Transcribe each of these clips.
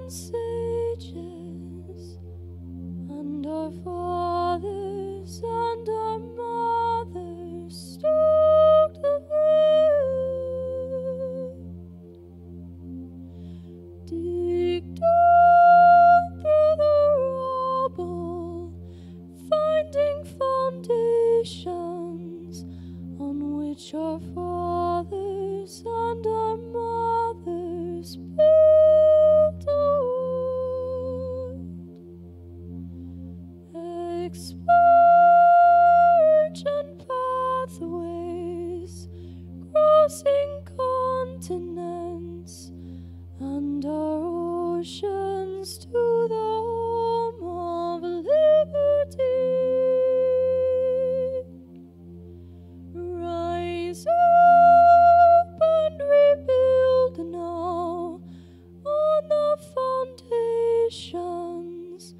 and sages, and our fathers and our mothers stalked the way, dig down through the rubble, finding foundations on which our fathers and our mothers built a wood. Exploration pathways, crossing continents and our oceans to the home of liberty. Rise up and rebuild now on the foundations.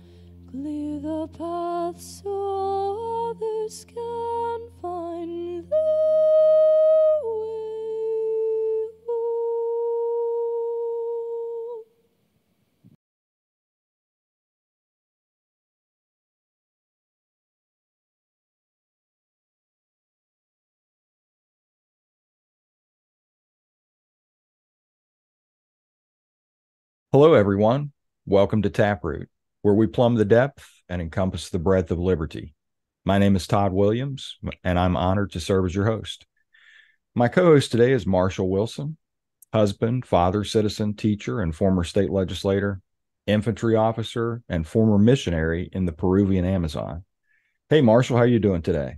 Clear the path so others can find their way home. Hello, everyone. Welcome to Taproot, where we plumb the depth and encompass the breadth of liberty. My name is Todd Williams, and I'm honored to serve as your host. My co-host today is Marshall Wilson, husband, father, citizen, teacher, and former state legislator, infantry officer, and former missionary in the Peruvian Amazon. Hey, Marshall, how are you doing today?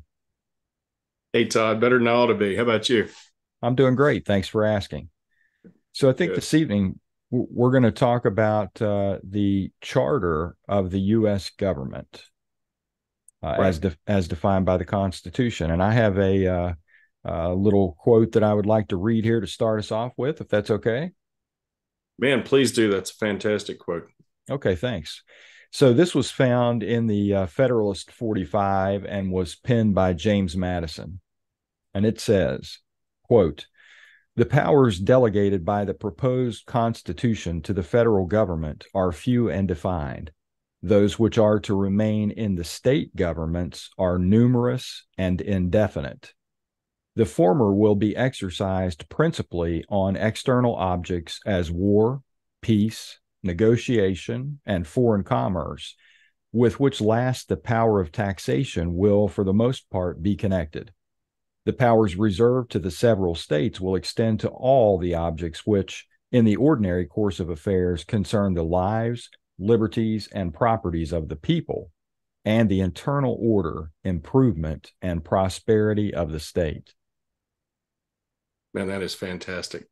Hey, Todd, better than I ought to be. How about you? I'm doing great. Thanks for asking. So I think Good. this evening we're going to talk about the charter of the U.S. government Right. as defined by the Constitution. And I have a little quote that I would like to read here to start us off with, if that's okay. Man, please do. That's a fantastic quote. Okay, thanks. So this was found in the Federalist 45 and was penned by James Madison. And it says, quote, "The powers delegated by the proposed Constitution to the federal government are few and defined. Those which are to remain in the state governments are numerous and indefinite. The former will be exercised principally on external objects as war, peace, negotiation, and foreign commerce, with which last the power of taxation will, for the most part, be connected. The powers reserved to the several states will extend to all the objects which, in the ordinary course of affairs, concern the lives, liberties, and properties of the people, and the internal order, improvement, and prosperity of the state." Man, that is fantastic.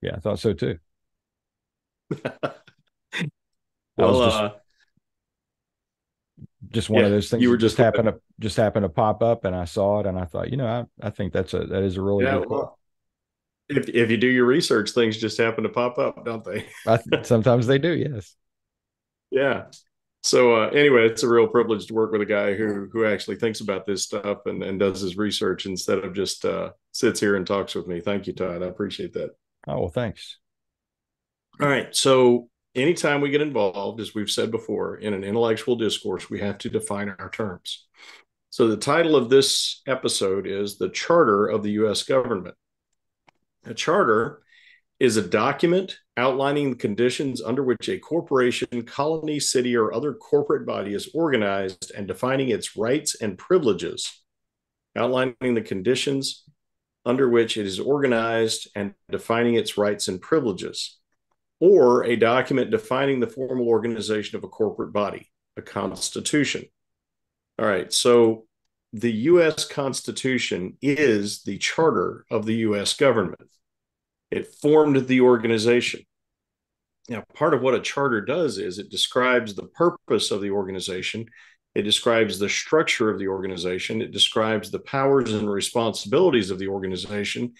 Yeah, I thought so too. I was Well, just one of yeah, those things you that were just just looking at, happened to pop up, and I saw it, and I thought, I think that is a really yeah, good quote. well, if you do your research, things just happen to pop up, don't they? Sometimes they do, yes. Yeah. So anyway, it's a real privilege to work with a guy who actually thinks about this stuff and does his research instead of just sits here and talks with me. Thank you, Todd. I appreciate that. Oh, well, thanks. All right. So anytime we get involved, as we've said before, in an intellectual discourse, we have to define our terms. So the title of this episode is The Charter of the US Government. A charter is a document outlining the conditions under which a corporation, colony, city, or other corporate body is organized and defining its rights and privileges, outlining the conditions under which it is organized and defining its rights and privileges, or a document defining the formal organization of a corporate body, a constitution. All right, so the U.S. Constitution is the charter of the U.S. government. It formed the organization. Now, part of what a charter does is it describes the purpose of the organization. It describes the structure of the organization. It describes the powers and responsibilities of the organization.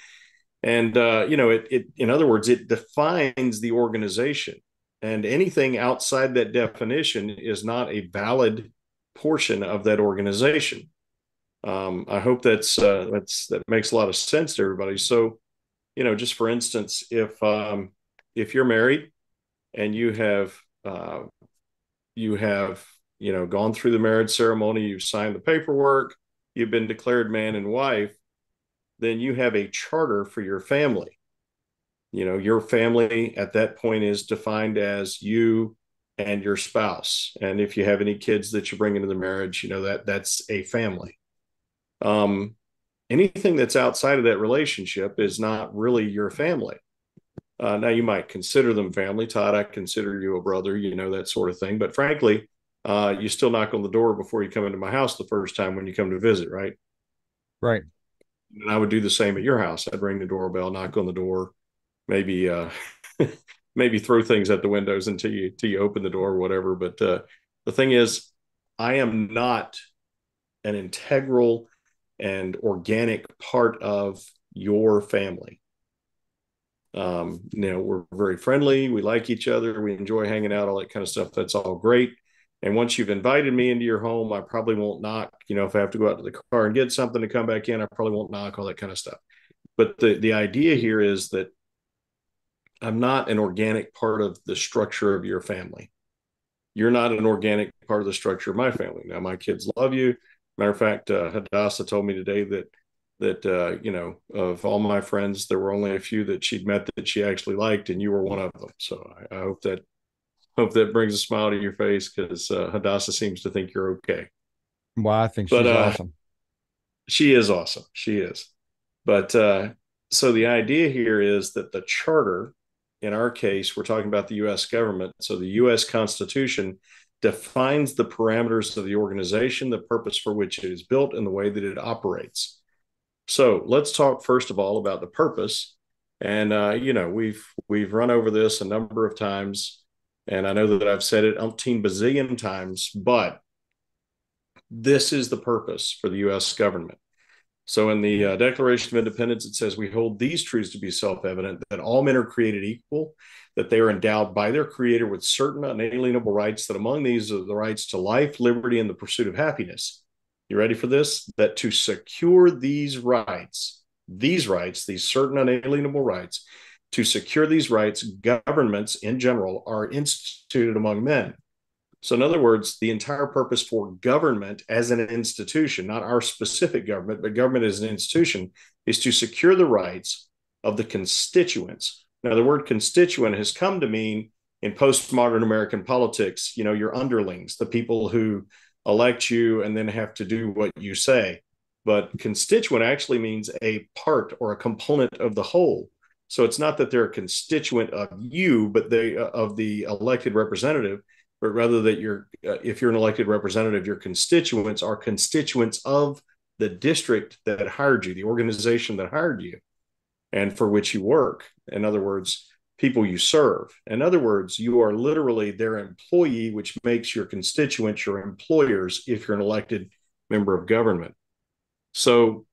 And, in other words, it defines the organization. And anything outside that definition is not a valid portion of that organization. I hope that makes a lot of sense to everybody. So, just for instance, if you're married and you have you have, gone through the marriage ceremony, you've signed the paperwork, you've been declared man and wife, then you have a charter for your family. Your family at that point is defined as you and your spouse. And if you have any kids that you bring into the marriage, that's a family. Anything that's outside of that relationship is not really your family. Now, you might consider them family. Todd, I consider you a brother, that sort of thing. But frankly, you still knock on the door before you come into my house the first time when you come to visit, right? Right. And I would do the same at your house. I'd ring the doorbell, knock on the door, maybe maybe throw things at the windows until you open the door or whatever. But the thing is, I am not an integral and organic part of your family. We're very friendly. We like each other. We enjoy hanging out, all that kind of stuff. That's all great. And once you've invited me into your home, I probably won't knock. If I have to go out to the car and get something to come back in, I probably won't knock, all that kind of stuff. But the idea here is that I'm not an organic part of the structure of your family. You're not an organic part of the structure of my family. Now, my kids love you. Matter of fact, Hadassah told me today that of all my friends, there were only a few that she'd met that she actually liked, and you were one of them. So I hope that brings a smile to your face, because Hadassah seems to think you're okay. Well, I think she's awesome. She is awesome. She is. But so the idea here is that the charter, in our case, we're talking about the U.S. government. So the U.S. Constitution defines the parameters of the organization, the purpose for which it is built, and the way that it operates. So let's talk first of all about the purpose. And we've run over this a number of times, and I know that I've said it umpteen bazillion times, but this is the purpose for the U.S. government. So in the Declaration of Independence, it says, we hold these truths to be self-evident, that all men are created equal, that they are endowed by their Creator with certain unalienable rights, that among these are the rights to life, liberty, and the pursuit of happiness. You ready for this? That to secure these certain unalienable rights, to secure these rights, governments in general are instituted among men. So in other words, the entire purpose for government as an institution, not our specific government, but government as an institution, is to secure the rights of the constituents. Now, the word constituent has come to mean, in postmodern American politics, your underlings, the people who elect you and then have to do what you say. But constituent actually means a part or a component of the whole. So it's not that they're a constituent of you, but they of the elected representative, but rather that if you're an elected representative, your constituents are constituents of the district that hired you, the organization that hired you, and for which you work. In other words, people you serve. In other words, you are literally their employee, which makes your constituents your employers if you're an elected member of government. So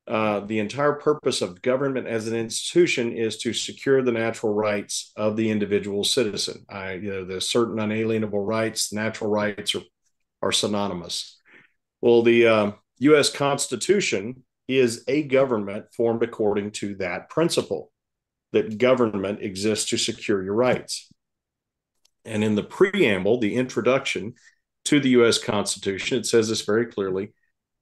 the entire purpose of government as an institution is to secure the natural rights of the individual citizen. The certain unalienable rights, natural rights are synonymous. Well, the U.S. Constitution is a government formed according to that principle, that government exists to secure your rights. And in the preamble, the introduction to the U.S. Constitution, it says this very clearly: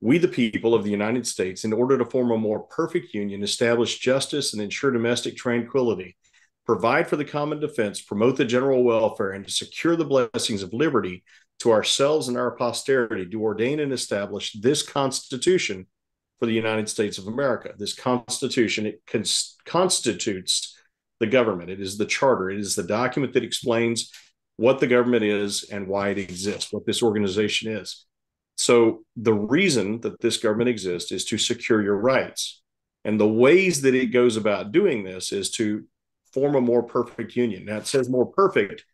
we, the people of the United States, in order to form a more perfect union, establish justice and ensure domestic tranquility, provide for the common defense, promote the general welfare, and to secure the blessings of liberty to ourselves and our posterity, do ordain and establish this Constitution for the United States of America. This Constitution, it constitutes the government. It is the charter. It is the document that explains what the government is and why it exists, what this organization is. So the reason that this government exists is to secure your rights. And the ways that it goes about doing this is to form a more perfect union. Now, it says more perfect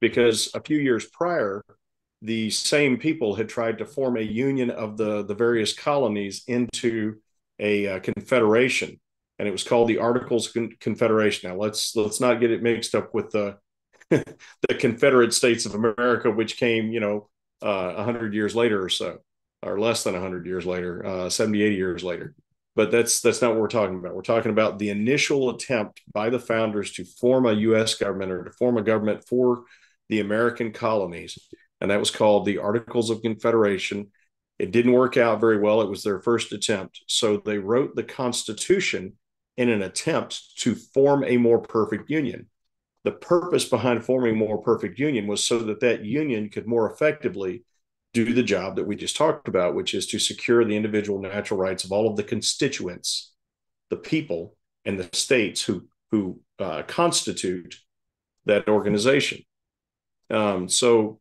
because a few years prior, the same people had tried to form a union of the various colonies into a confederation. And it was called the Articles of Confederation. Now, let's not get it mixed up with the Confederate States of America, which came, 100 years later or so, or less than 100 years later, 70, 80 years later. But that's not what we're talking about. We're talking about the initial attempt by the founders to form a U.S. government, or to form a government for the American colonies. And that was called the Articles of Confederation. It didn't work out very well. It was their first attempt. So they wrote the Constitution in an attempt to form a more perfect union. The purpose behind forming a more perfect union was so that that union could more effectively do the job that we just talked about, which is to secure the individual natural rights of all of the constituents, the people and the states who constitute that organization. So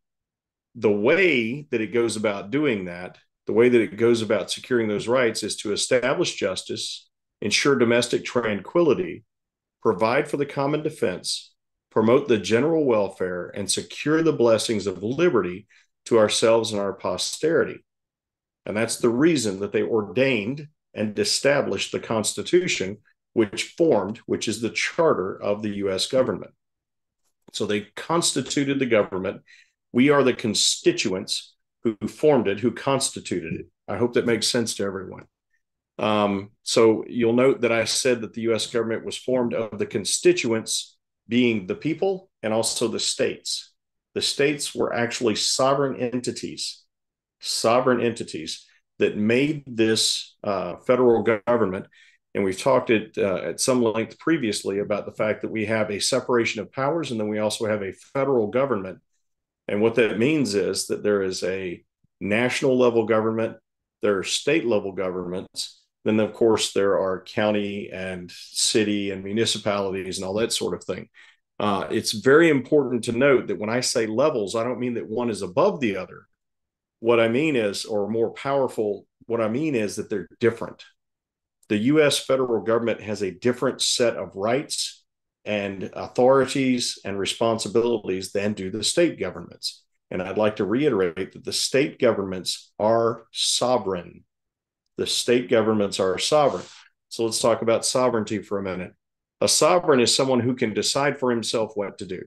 the way that it goes about doing that, the way that it goes about securing those rights is to establish justice, ensure domestic tranquility, provide for the common defense, promote the general welfare, and secure the blessings of liberty to ourselves and our posterity. And that's the reason that they ordained and established the Constitution, which is the charter of the US government. So they constituted the government. We are the constituents who formed it, who constituted it. I hope that makes sense to everyone. So you'll note that I said that the US government was formed of the constituents being the people and also the states. The states were actually sovereign entities that made this federal government. And we've talked at some length previously about the fact that we have a separation of powers, and then we also have a federal government. And what that means is that there is a national level government, there are state level governments, then of course there are county and city and municipalities and all that sort of thing. It's very important to note that when I say levels, I don't mean that one is above the other. What I mean is, or more powerful, what I mean is that they're different. The US federal government has a different set of rights and authorities and responsibilities than do the state governments. And I'd like to reiterate that the state governments are sovereign. The state governments are sovereign. So let's talk about sovereignty for a minute. A sovereign is someone who can decide for himself what to do.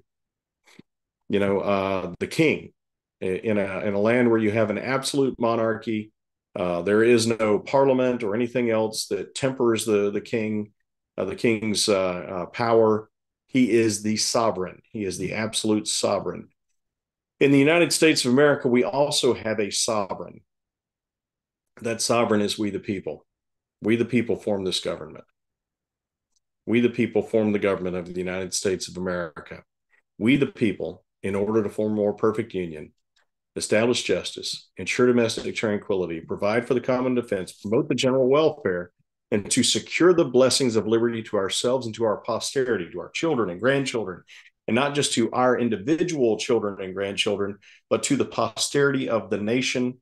The king in a land where you have an absolute monarchy, there is no parliament or anything else that tempers the king's power. He is the sovereign. He is the absolute sovereign. In the United States of America, we also have a sovereign. That sovereign is we the people. We the people form this government. We the people form the government of the United States of America. We the people, in order to form a more perfect union, establish justice, ensure domestic tranquility, provide for the common defense, promote the general welfare, and to secure the blessings of liberty to ourselves and to our posterity, to our children and grandchildren, and not just to our individual children and grandchildren, but to the posterity of the nation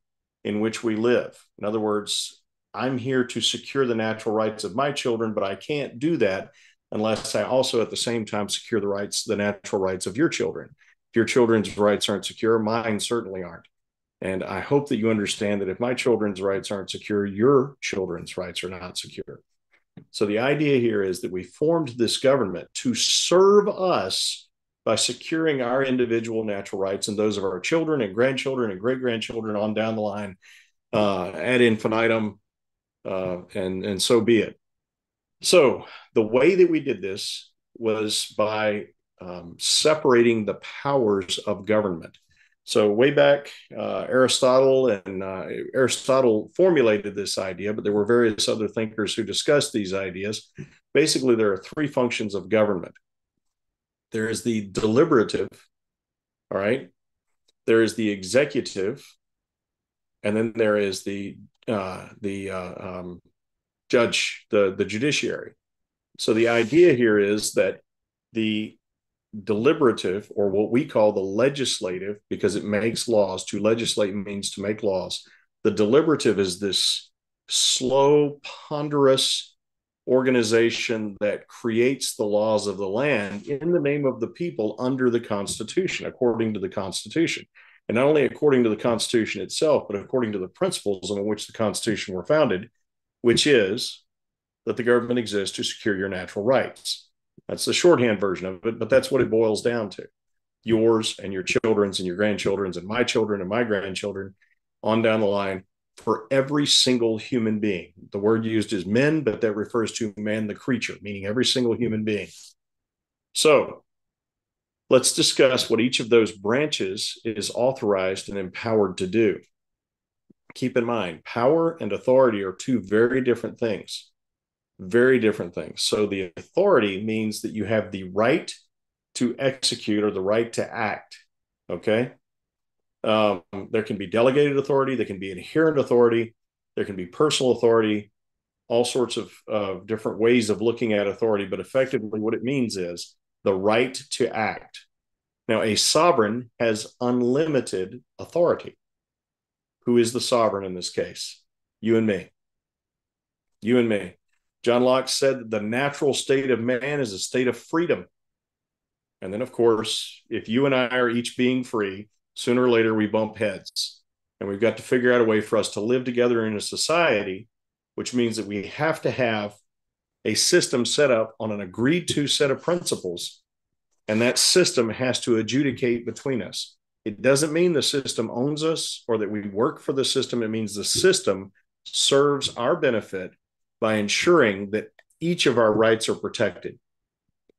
in which we live. In other words, I'm here to secure the natural rights of my children, but I can't do that unless I also at the same time secure the natural rights of your children. If your children's rights aren't secure, mine certainly aren't. And I hope that you understand that if my children's rights aren't secure, your children's rights are not secure. So the idea here is that we formed this government to serve us by securing our individual natural rights and those of our children and grandchildren and great-grandchildren on down the line ad infinitum, and so be it. So the way that we did this was by separating the powers of government. So way back, Aristotle formulated this idea, but there were various other thinkers who discussed these ideas. Basically, there are three functions of government. There is the deliberative, all right? There is the executive, and then there is the judge, the judiciary. So the idea here is that the deliberative, or what we call the legislative, because it makes laws. To legislate means to make laws. The deliberative is this slow, ponderous organization that creates the laws of the land in the name of the people under the Constitution, according to the Constitution. And not only according to the Constitution itself, but according to the principles on which the Constitution were founded, which is that the government exists to secure your natural rights. That's the shorthand version of it, but that's what it boils down to. Yours and your children's and your grandchildren's and my children and my grandchildren on down the line, for every single human being. The word used is men, but that refers to man, the creature, meaning every single human being. So let's discuss what each of those branches is authorized and empowered to do. Keep in mind, power and authority are two very different things. Very different things. So the authority means that you have the right to execute or the right to act. Okay. There can be delegated authority, there can be inherent authority, there can be personal authority, all sorts of different ways of looking at authority. But effectively, what it means is the right to act. Now, a sovereign has unlimited authority. Who is the sovereign in this case? You and me. You and me. John Locke said that the natural state of man is a state of freedom. And then, of course, if you and I are each being free, sooner or later we bump heads. And we've got to figure out a way for us to live together in a society, which means that we have to have a system set up on an agreed to set of principles. And that system has to adjudicate between us. It doesn't mean the system owns us or that we work for the system. It means the system serves our benefit by ensuring that each of our rights are protected.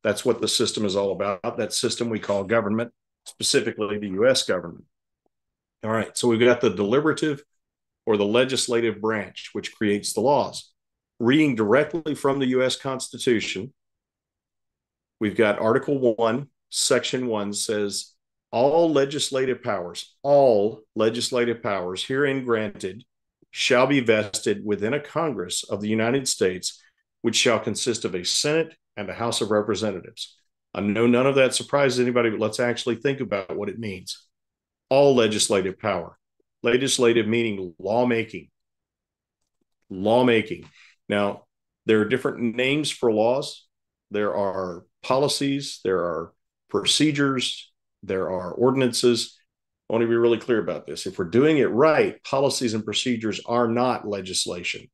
That's what the system is all about. That system we call government, specifically the US government. All right, so we've got the deliberative or the legislative branch, which creates the laws. Reading directly from the US Constitution, we've got Article 1, Section 1 says, all legislative powers herein granted shall be vested within a Congress of the United States, which shall consist of a Senate and a House of Representatives. I know none of that surprises anybody, but let's actually think about what it means. All legislative power. Legislative meaning lawmaking. Lawmaking. Now, there are different names for laws. There are policies, there are procedures, there are ordinances. I want to be really clear about this. If we're doing it right, policies and procedures are not legislation.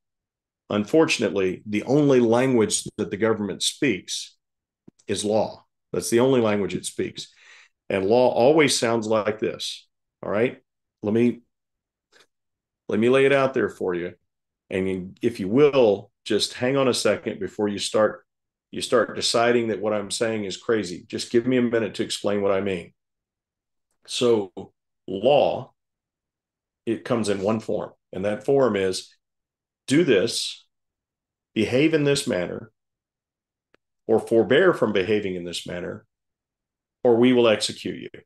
Unfortunately, the only language that the government speaks is law. That's the only language it speaks. And law always sounds like this. All right. Let me lay it out there for you. And if you will, just hang on a second before you start deciding that what I'm saying is crazy. Just give me a minute to explain what I mean. So law, it comes in one form, and that form is do this, behave in this manner, or forbear from behaving in this manner, or we will execute you.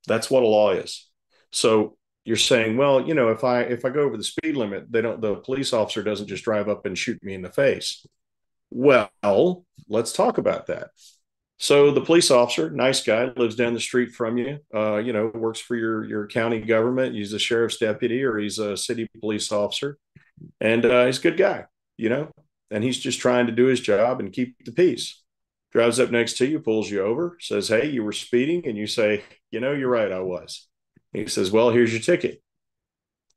That's what a law is. So you're saying, well, you know, if I go over the speed limit, the police officer doesn't just drive up and shoot me in the face. Well, let's talk about that. So the police officer, nice guy, lives down the street from you, works for your county government. He's a sheriff's deputy or he's a city police officer. And he's a good guy, and he's just trying to do his job and keep the peace. Drives up next to you, pulls you over, says, hey, you were speeding. And you say, you're right, I was. He says, well, here's your ticket.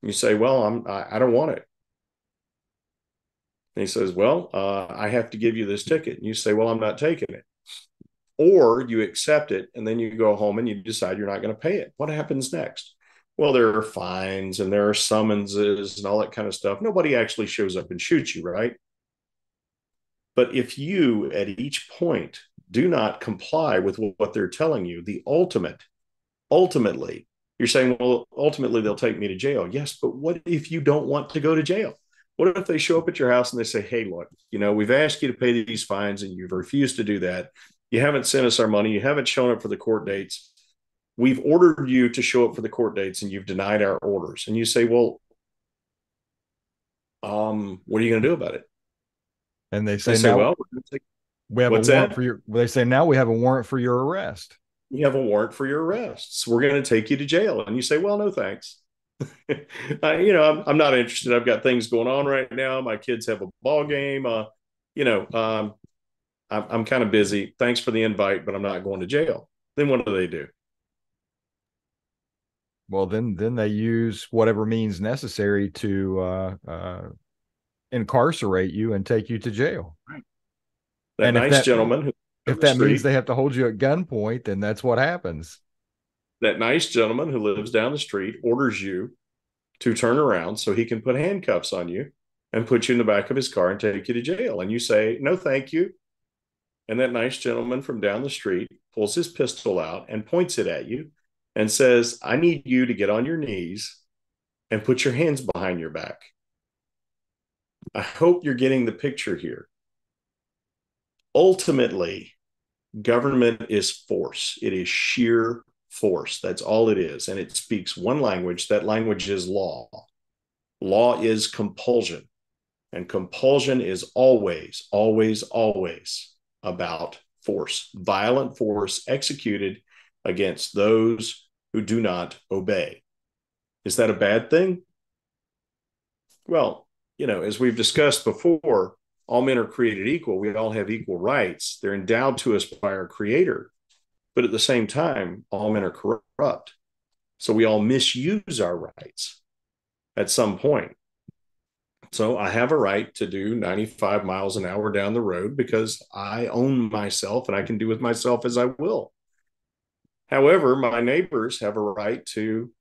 You say, well, I don't want it. And he says, well, I have to give you this ticket. And you say, well, I'm not taking it. Or you accept it, and then you go home and you decide you're not going to pay it. What happens next? Well, there are fines and there are summonses and all that kind of stuff. Nobody actually shows up and shoots you, right? But if you, at each point, do not comply with what they're telling you, ultimately, you're saying, well, ultimately they'll take me to jail. Yes, but what if you don't want to go to jail? What if they show up at your house and they say, hey, look, we've asked you to pay these fines and you've refused to do that. You haven't sent us our money. You haven't shown up for the court dates. We've ordered you to show up for the court dates and you've denied our orders. And you say, well, what are you going to do about it? And they say, now, well, we have a warrant for your, they say, now we have a warrant for your arrest. You have a warrant for your arrest. So we're going to take you to jail. And you say, well, no, thanks. I'm not interested. I've got things going on right now. My kids have a ball game. I'm kind of busy. Thanks for the invite, but I'm not going to jail. Then what do? Well, then they use whatever means necessary to incarcerate you and take you to jail. Right. That nice gentleman. If that means they have to hold you at gunpoint, then that's what happens. That nice gentleman who lives down the street orders you to turn around so he can put handcuffs on you and put you in the back of his car and take you to jail. And you say, no, thank you. and that nice gentleman from down the street pulls his pistol out and points it at you and says, I need you to get on your knees and put your hands behind your back. I hope you're getting the picture here. Ultimately, government is force. It is sheer force. That's all it is. And it speaks one language. That language is law. Law is compulsion. And compulsion is always, always, always about force, violent force executed against those who do not obey. Is that a bad thing? Well, as we've discussed before, all men are created equal. We all have equal rights. They're endowed to us by our Creator. But at the same time, all men are corrupt. So we all misuse our rights at some point. So I have a right to do 95 miles an hour down the road because I own myself and I can do with myself as I will. However, my neighbors have a right to,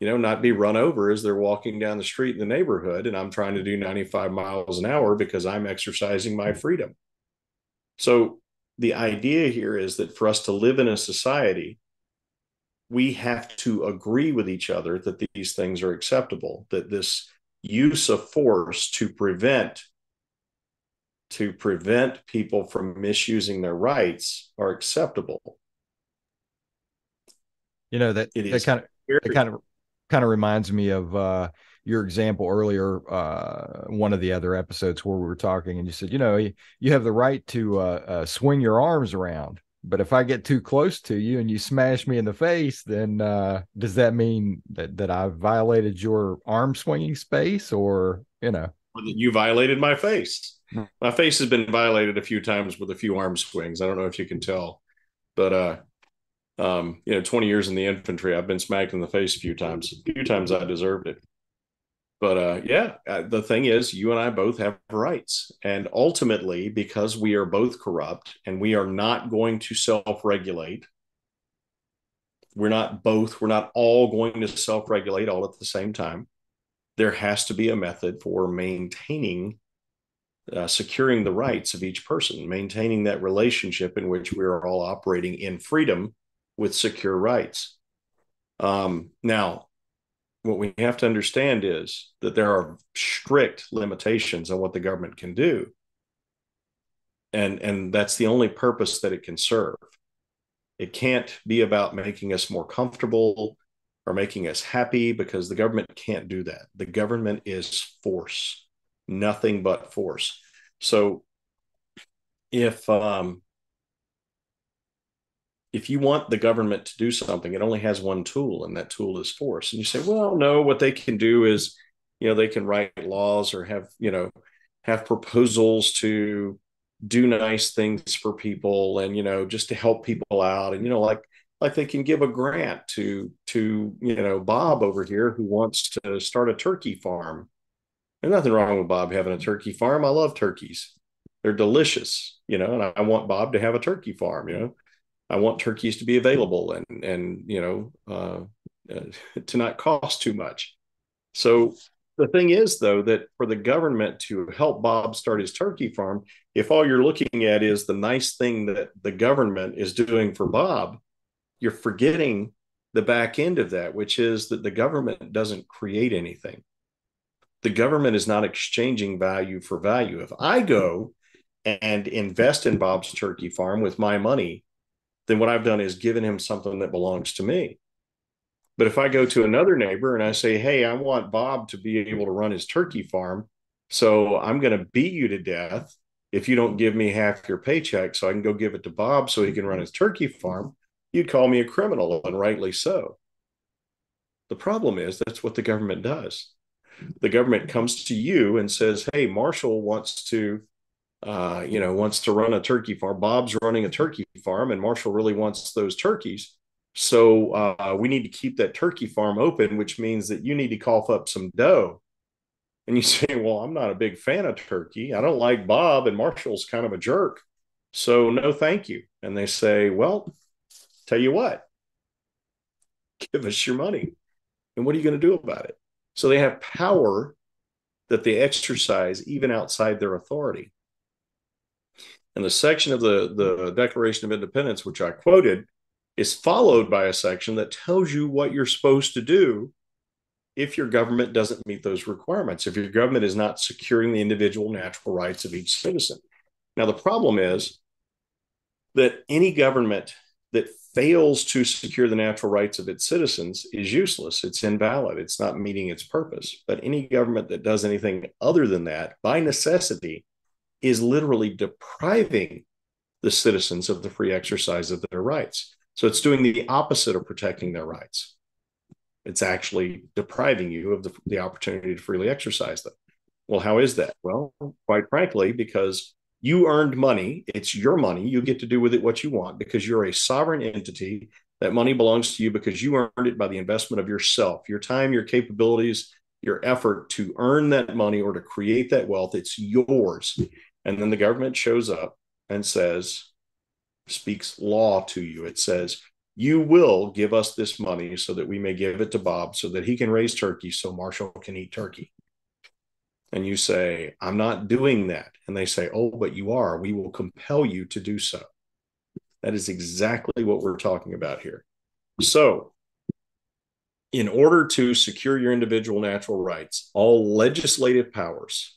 not be run over as they're walking down the street in the neighborhood, and I'm trying to do 95 miles an hour because I'm exercising my freedom. So the idea here is that for us to live in a society, we have to agree with each other that these things are acceptable, that this use of force to prevent people from misusing their rights are acceptable. That kind of reminds me of your example earlier, one of the other episodes where we were talking, and you said, you have the right to swing your arms around, but if I get too close to you and you smash me in the face, then does that mean that I've violated your arm swinging space, or you violated my face? My face has been violated a few times with a few arm swings. I don't know if you can tell, but 20 years in the infantry, I've been smacked in the face a few times. A few times I deserved it. But the thing is, you and I both have rights. And ultimately, because we are both corrupt and we are not going to self-regulate, we're not all going to self-regulate all at the same time. There has to be a method for maintaining, securing the rights of each person, maintaining that relationship in which we are all operating in freedom with secure rights. Now, what we have to understand is that there are strict limitations on what the government can do. And that's the only purpose that it can serve. It can't be about making us more comfortable or making us happy, because the government can't do that. The government is force, nothing but force. So if you want the government to do something, it only has one tool, and that tool is force. And you say, well, no, what they can do is, they can write laws or have proposals to do nice things for people, and, just to help people out. And, like they can give a grant to Bob over here who wants to start a turkey farm. There's nothing wrong with Bob having a turkey farm. I love turkeys. They're delicious, and I want Bob to have a turkey farm. I want turkeys to be available and to not cost too much. So the thing is, though, that for the government to help Bob start his turkey farm, if all you're looking at is the nice thing that the government is doing for Bob, you're forgetting the back end of that, which is that the government doesn't create anything. The government is not exchanging value for value. If I go and invest in Bob's turkey farm with my money, then what I've done is given him something that belongs to me. But if I go to another neighbor and I say, hey, I want Bob to be able to run his turkey farm, so I'm going to beat you to death if you don't give me half your paycheck so I can go give it to Bob so he can run his turkey farm, you'd call me a criminal, and rightly so. The problem is that's what the government does. The government comes to you and says, hey, Marshall wants to run a turkey farm. Bob's running a turkey farm, and Marshall really wants those turkeys. So we need to keep that turkey farm open, which means that you need to cough up some dough. And you say, well, I'm not a big fan of turkey. I don't like Bob, and Marshall's kind of a jerk. So no, thank you. And they say, well, tell you what, give us your money. And what are you going to do about it? So they have power that they exercise even outside their authority. And the section of the Declaration of Independence, which I quoted, is followed by a section that tells you what you're supposed to do if your government doesn't meet those requirements, if your government is not securing the individual natural rights of each citizen. Now, the problem is that any government that fails to secure the natural rights of its citizens is useless. It's invalid. It's not meeting its purpose. But any government that does anything other than that, by necessity, is literally depriving the citizens of the free exercise of their rights. So it's doing the opposite of protecting their rights. It's actually depriving you of the opportunity to freely exercise them. Well, how is that? Well, quite frankly, because you earned money. It's your money. You get to do with it what you want because you're a sovereign entity. That money belongs to you because you earned it by the investment of yourself, your time, your capabilities, your effort to earn that money or to create that wealth. It's yours. And then the government shows up and speaks law to you. It says, you will give us this money so that we may give it to Bob so that he can raise turkey so Marshall can eat turkey. And you say, I'm not doing that. And they say, oh, but you are. We will compel you to do so. That is exactly what we're talking about here. So, in order to secure your individual natural rights, all legislative powers,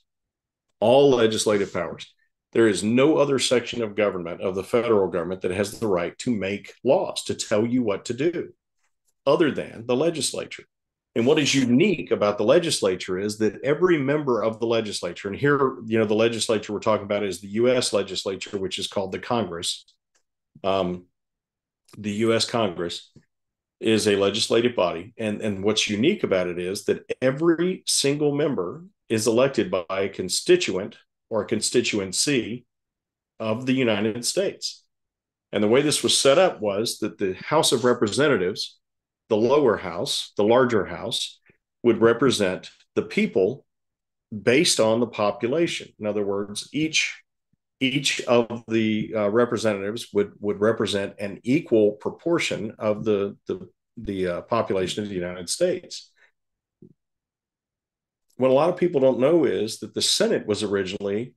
there is no other section of government, of the federal government, that has the right to make laws, to tell you what to do, other than the legislature. And what is unique about the legislature is that every member of the legislature, and here, the legislature we're talking about is the US legislature, which is called the Congress. The US Congress is a legislative body. And what's unique about it is that every single member is elected by a constituent or a constituency of the United States. And the way this was set up was that the House of Representatives, the lower house, the larger house, would represent the people based on the population. In other words, each of the representatives would represent an equal proportion of the population of the United States. What a lot of people don't know is that the Senate was originally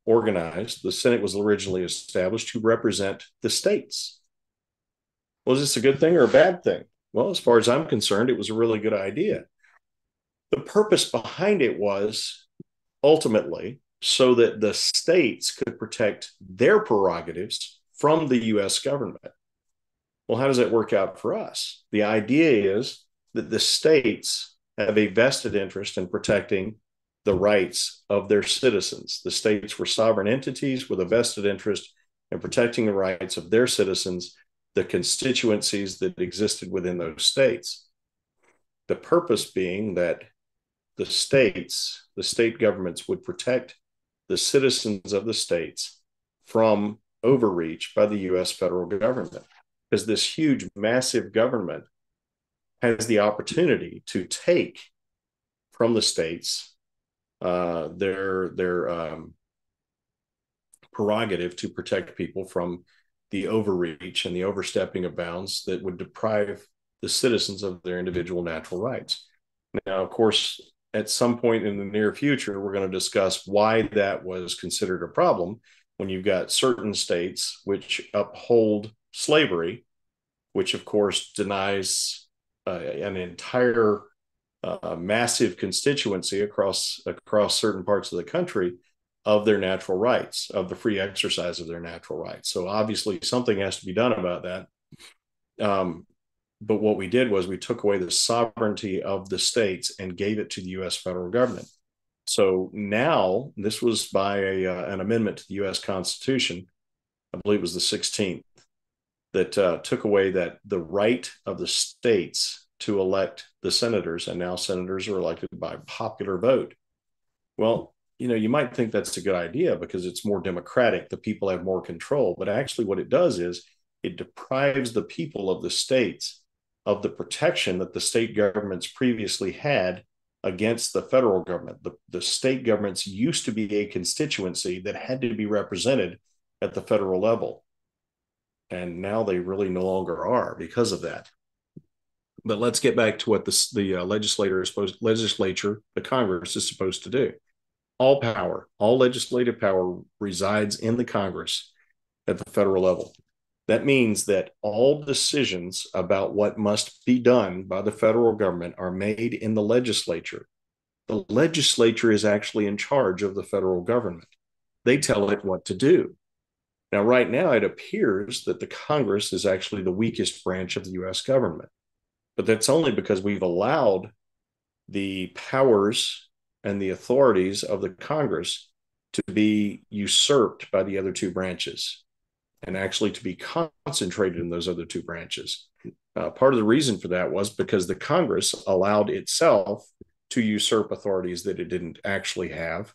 organized, the Senate was originally established to represent the states. Was this a good thing or a bad thing? Well, as far as I'm concerned, it was a really good idea. The purpose behind it was ultimately so that the states could protect their prerogatives from the US government. Well, how does that work out for us? The idea is that the states have a vested interest in protecting the rights of their citizens. The states were sovereign entities with a vested interest in protecting the rights of their citizens, the constituencies that existed within those states. The purpose being that the state governments would protect the citizens of the states from overreach by the US federal government. Because this huge, massive government has the opportunity to take from the states their prerogative to protect people from the overreach and the overstepping of bounds that would deprive the citizens of their individual natural rights. Now, of course, at some point in the near future, we're going to discuss why that was considered a problem when you've got certain states which uphold slavery, which of course denies an entire massive constituency across certain parts of the country of their natural rights, of the free exercise of their natural rights. So obviously something has to be done about that. But what we did was we took away the sovereignty of the states and gave it to the US federal government. So now, this was by an amendment to the US Constitution, I believe it was the 16th, that took away the right of the states to elect the senators, and now senators are elected by popular vote. Well, you might think that's a good idea because it's more democratic, the people have more control, but actually what it does is it deprives the people of the states of the protection that the state governments previously had against the federal government. The state governments used to be a constituency that had to be represented at the federal level. And now they really no longer are because of that. But let's get back to what the legislature, the Congress, is supposed to do. All power, all legislative power resides in the Congress at the federal level. That means that all decisions about what must be done by the federal government are made in the legislature. The legislature is actually in charge of the federal government. They tell it what to do. Now, right now, it appears that the Congress is actually the weakest branch of the US government. But that's only because we've allowed the powers and the authorities of the Congress to be usurped by the other two branches and actually to be concentrated in those other two branches. Part of the reason for that was because the Congress allowed itself to usurp authorities that it didn't actually have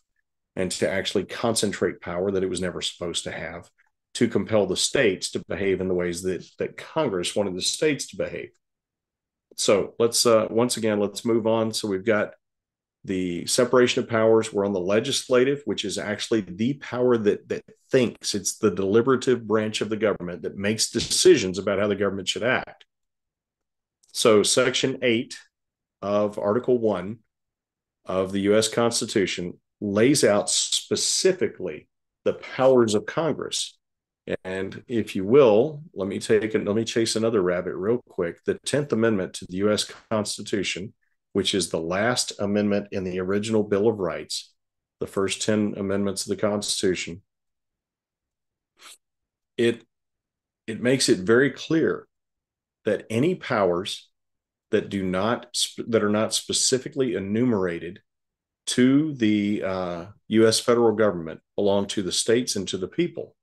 and to actually concentrate power that it was never supposed to have, to compel the states to behave in the ways that Congress wanted the states to behave. So let's once again, let's move on. So we've got the separation of powers. We're on the legislative, which is actually the power that thinks. It's the deliberative branch of the government that makes decisions about how the government should act. So Section 8 of Article 1 of the U.S. Constitution lays out specifically the powers of Congress. And if you will, let me chase another rabbit real quick. The 10th Amendment to the U.S. Constitution, which is the last amendment in the original Bill of Rights, the first 10 amendments of the Constitution, it makes it very clear that any powers that are not specifically enumerated to the U.S. federal government belong to the states and to the people.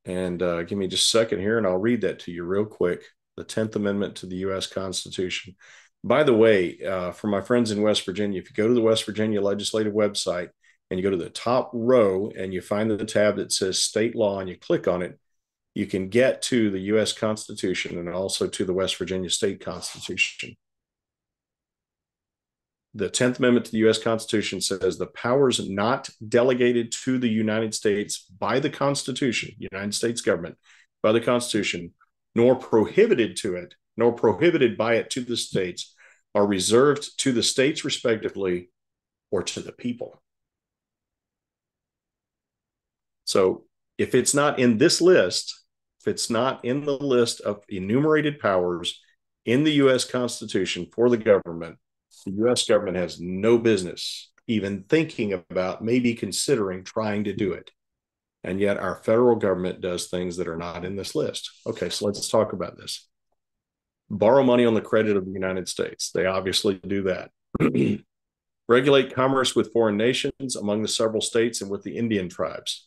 And give me just a second here, and I'll read that to you real quick. The 10th Amendment to the U.S. Constitution. By the way, for my friends in West Virginia, if you go to the West Virginia legislative website and you go to the top row and you find the tab that says state law and you click on it, you can get to the U.S. Constitution and also to the West Virginia State Constitution. The 10th Amendment to the U.S. Constitution says the powers not delegated to the United States by the Constitution, United States government, by the Constitution, nor prohibited by it to the states, are reserved to the states respectively or to the people. So if it's not in this list, if it's not in the list of enumerated powers in the U.S. Constitution for the government, the U.S. government has no business even thinking about, maybe considering trying to do it. And yet our federal government does things that are not in this list. Okay, so let's talk about this. Borrow money on the credit of the United States. They obviously do that. Regulate commerce with foreign nations, among the several states, and with the Indian tribes.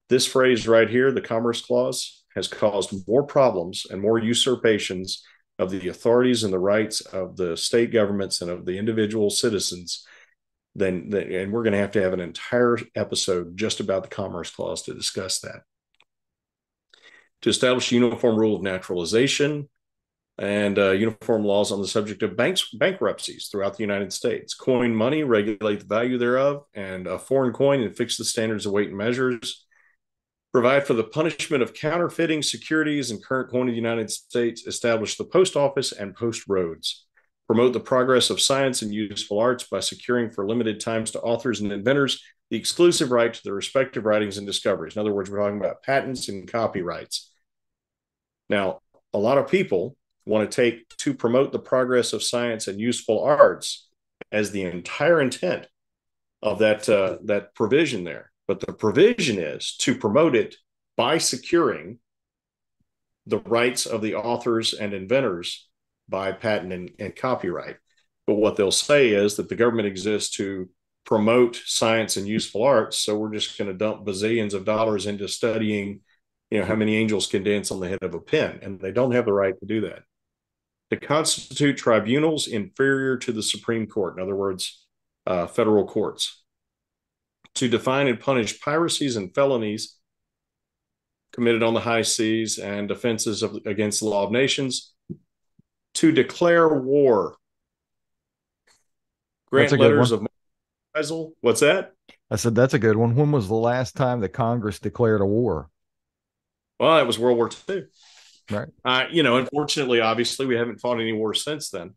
This phrase right here, the Commerce Clause, has caused more problems and more usurpations of the authorities and the rights of the state governments and of the individual citizens and we're going to have an entire episode just about the Commerce Clause to discuss that. To establish a uniform rule of naturalization and uniform laws on the subject of bankruptcies throughout the United States. Coin money, regulate the value thereof, and a foreign coin, and fix the standards of weight and measures. Provide for the punishment of counterfeiting securities and current coin of the United States. Establish the post office and post roads. Promote the progress of science and useful arts by securing for limited times to authors and inventors the exclusive right to their respective writings and discoveries. In other words, we're talking about patents and copyrights. Now, a lot of people want to promote the progress of science and useful arts as the entire intent of that provision there. But the provision is to promote it by securing the rights of the authors and inventors by patent and copyright. But what they'll say is that the government exists to promote science and useful arts, so we're just going to dump bazillions of dollars into studying, how many angels can dance on the head of a pin, and they don't have the right to do that. To constitute tribunals inferior to the Supreme Court, in other words, federal courts. To define and punish piracies and felonies committed on the high seas and offenses against the law of nations. To declare war. Grant letters of reprisal. What's that? I said that's a good one. When was the last time the Congress declared a war? Well, it was World War II. Right. Unfortunately, obviously, we haven't fought any wars since then.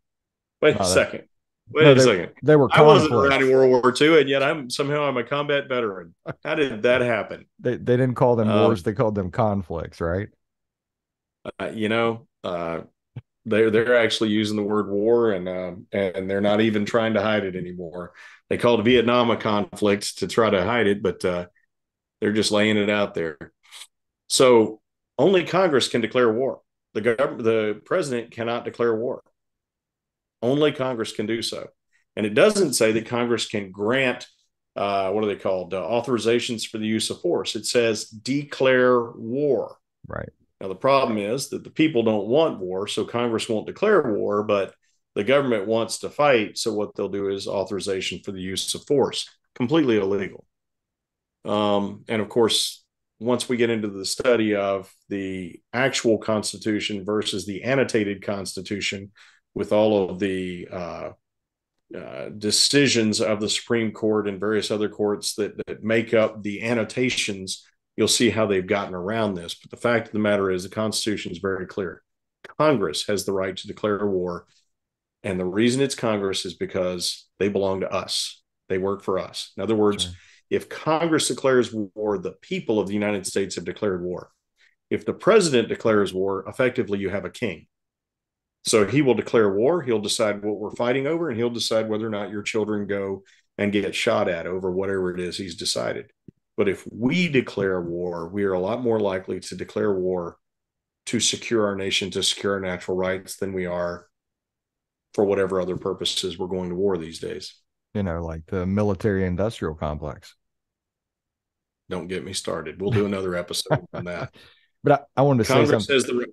Wait a second. No, Wait a second. they were I wasn't around conflicts. in World War II, and yet I'm a combat veteran. How did that happen? They didn't call them wars, Um, they called them conflicts, right? you know, they're actually using the word war, and they're not even trying to hide it anymore. They called Vietnam a conflict to try to hide it, but they're just laying it out there. So only Congress can declare war. The president cannot declare war. Only Congress can do so. And it doesn't say that Congress can grant, what are they called? Authorizations for the use of force. It says declare war. Right. Now, the problem is that the people don't want war, so Congress won't declare war, but the government wants to fight. So what they'll do is authorization for the use of force, completely illegal. And of course, once we get into the study of the actual Constitution versus the annotated Constitution, with all of the decisions of the Supreme Court and various other courts that make up the annotations, you'll see how they've gotten around this. But the fact of the matter is the Constitution is very clear. Congress has the right to declare war. And the reason it's Congress is because they belong to us. They work for us. In other words, Sure. if Congress declares war, the people of the United States have declared war. If the president declares war, effectively you have a king. So he will declare war. He'll decide what we're fighting over, and he'll decide whether or not your children go and get shot at over whatever it is he's decided. But if we declare war, we are a lot more likely to declare war to secure our nation, to secure our natural rights, than we are for whatever other purposes we're going to war these days. Like the military industrial complex. Don't get me started. We'll do another episode on that. But I wanted to say Congress something. says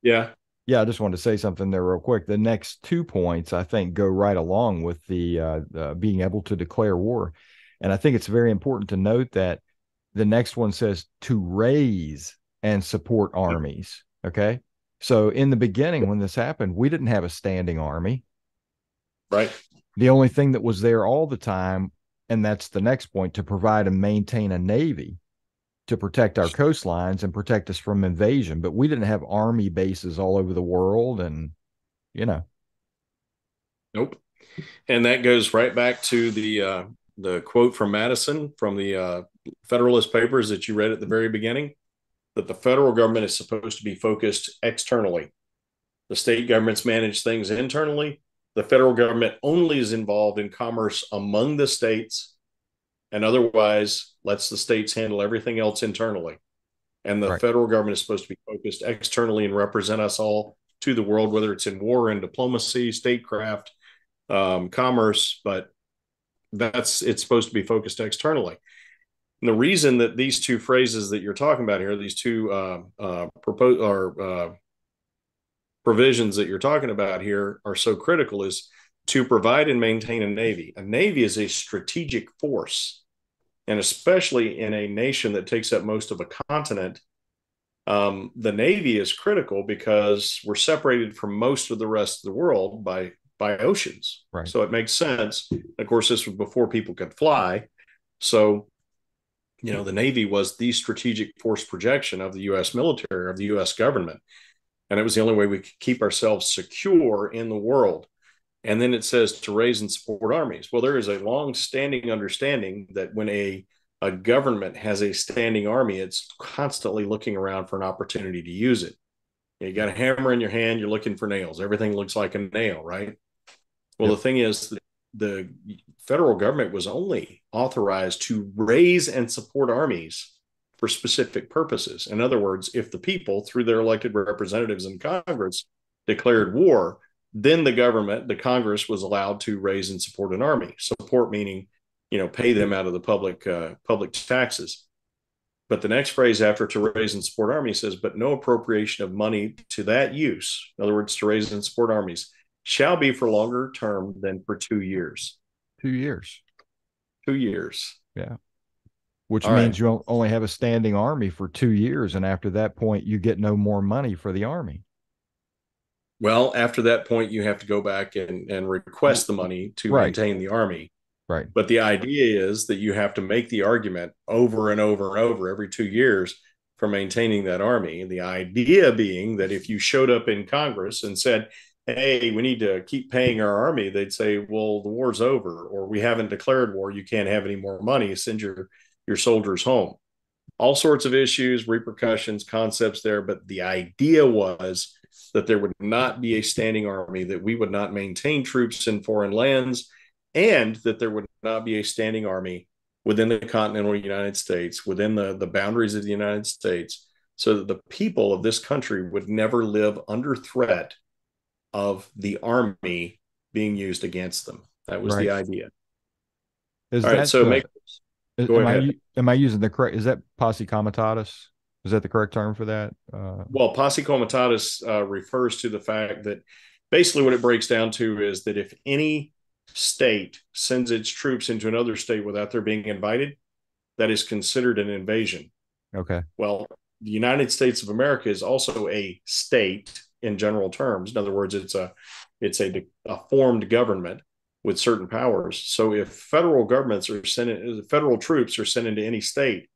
yeah. Yeah, I just wanted to say something there real quick. The next 2 points, I think, go right along with the being able to declare war. And I think it's very important to note that the next one says to raise and support armies. Okay. So in the beginning, when this happened, we didn't have a standing army. Right. The only thing that was there all the time, and that's the next point, to provide and maintain a navy to protect our coastlines and protect us from invasion. But we didn't have army bases all over the world. And, Nope. And that goes right back to the quote from Madison from the Federalist Papers that you read at the very beginning, that the federal government is supposed to be focused externally. The state governments manage things internally. The federal government only is involved in commerce among the states, and otherwise lets the states handle everything else internally. And the right. federal government is supposed to be focused externally and represent us all to the world, whether it's in war and diplomacy, statecraft, commerce, but it's supposed to be focused externally. And the reason that these two phrases that you're talking about here, these two provisions that you're talking about here, are so critical is to provide and maintain a navy. A navy is a strategic force, and especially in a nation that takes up most of a continent, the navy is critical because we're separated from most of the rest of the world by oceans. Right. So it makes sense. Of course, this was before people could fly. So, the Navy was the strategic force projection of the U.S. military, of the U.S. government. And it was the only way we could keep ourselves secure in the world. And then it says to raise and support armies. Well, there is a long-standing understanding that when a government has a standing army, it's constantly looking around for an opportunity to use it. You got a hammer in your hand, you're looking for nails. Everything looks like a nail, right? Well, Yep. The thing is that the federal government was only authorized to raise and support armies for specific purposes. In other words, if the people, through their elected representatives in Congress, declared war, then the Congress was allowed to raise and support an army. Support meaning, pay them out of the public taxes. But the next phrase after to raise and support armies says, but no appropriation of money to that use, in other words, to raise and support armies, shall be for longer term than for 2 years. 2 years. 2 years. Yeah. Which All means right. you only have a standing army for 2 years. And after that point, you get no more money for the army. Well, after that point, you have to go back and request the money to Right. maintain the army. Right. But the idea is that you have to make the argument over and over and over every 2 years for maintaining that army. And the idea being that if you showed up in Congress and said, hey, we need to keep paying our army, they'd say, well, the war's over, or we haven't declared war. You can't have any more money. Send your soldiers home. All sorts of issues, repercussions, concepts there. But the idea was that there would not be a standing army, that we would not maintain troops in foreign lands, and that there would not be a standing army within the continental United States, within the boundaries of the United States, so that the people of this country would never live under threat of the army being used against them. That was Right. the idea. Is All right, that so go ahead. am I using the correct? Is that posse comitatus? Is that the correct term for that? Well, posse comitatus refers to the fact that basically what it breaks down to is that if any state sends its troops into another state without their being invited, that is considered an invasion. Okay. Well, the United States of America is also a state in general terms. In other words, it's a formed government with certain powers. So if federal troops are sent into any state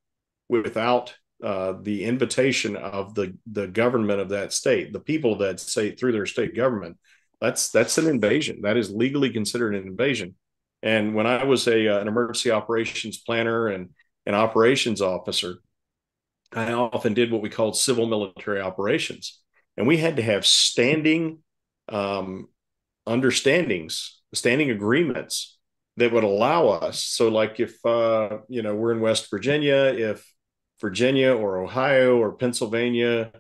without the invitation of the government of that state, the people of that state through their state government, that's an invasion. That is legally considered an invasion. And when I was an emergency operations planner and an operations officer, I often did what we called civil military operations. And we had to have standing understandings, standing agreements that would allow us. So like if, we're in West Virginia, if Virginia or Ohio or Pennsylvania